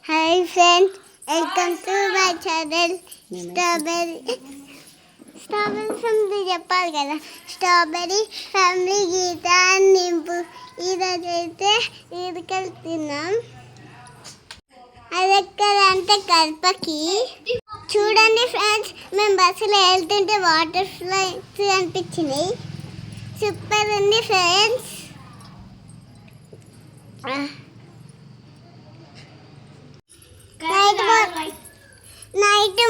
Hi friends, welcome to my channel. Strawberry family చెప్పాలి కదా. Strawberry family గీత నింపు ఈరోజు అయితే ఈదుకెళ్ళి తిన్నాం. అది ఎక్కడంటే కల్పకి. చూడండి ఫ్రెండ్స్, మేము బస్సులో వెళ్తుంటే వాటర్ ఫ్లైస్ అనిపించినాయి. సూపర్ ఉంది ఫ్రెండ్స్. నైట్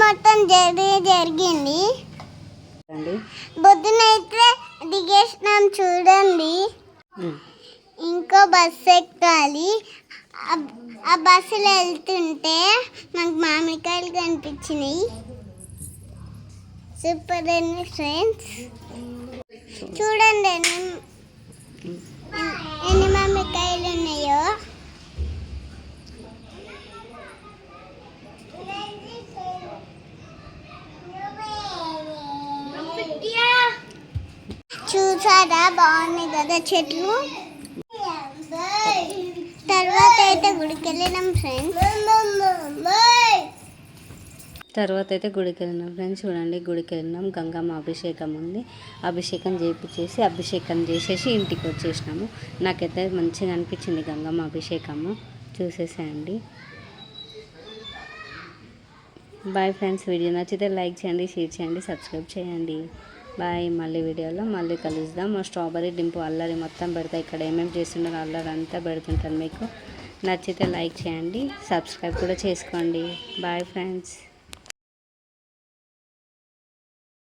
మొత్తం జరిగింది. పొద్దునైతే దిగేసినాం చూడండి. ఇంకో బస్సు ఎక్కాలి. ఆ బస్సులో వెళ్తుంటే మాకు మామిడికాయలు కనిపించినాయి. సూపర్ అండి ఫ్రెండ్స్. చూడండి ఎన్ని మామిడికాయలు ఉన్నాయో. చూసారా, బాగున్నాయి కదా చెట్లు. తర్వాత అయితే గుడికి వెళ్ళినాం ఫ్రెండ్స్. చూడండి, గుడికి వెళ్ళినాం. గంగమ్మ అభిషేకం ఉంది. అభిషేకం చేసేసి ఇంటికి వచ్చేసినాము. నాకైతే మంచిగా అనిపించింది గంగమ్మ అభిషేకము చూసేసేయండి. Bye friends. వీడియో నచ్చితే లైక్ చేయండి, షేర్ చేయండి, సబ్స్క్రైబ్ చేయండి. బాయ్. మళ్ళీ వీడియోలో మళ్ళీ కలుద్దాం. స్ట్రాబెరీ డింపు అల్లరి మొత్తం పెడతా. ఇక్కడ ఏమేమి చేస్తుంటారో అల్లరి అంతా పెడుతుంటాను. మీకు నచ్చితే లైక్ చేయండి, సబ్స్క్రైబ్ కూడా చేసుకోండి. Bye friends.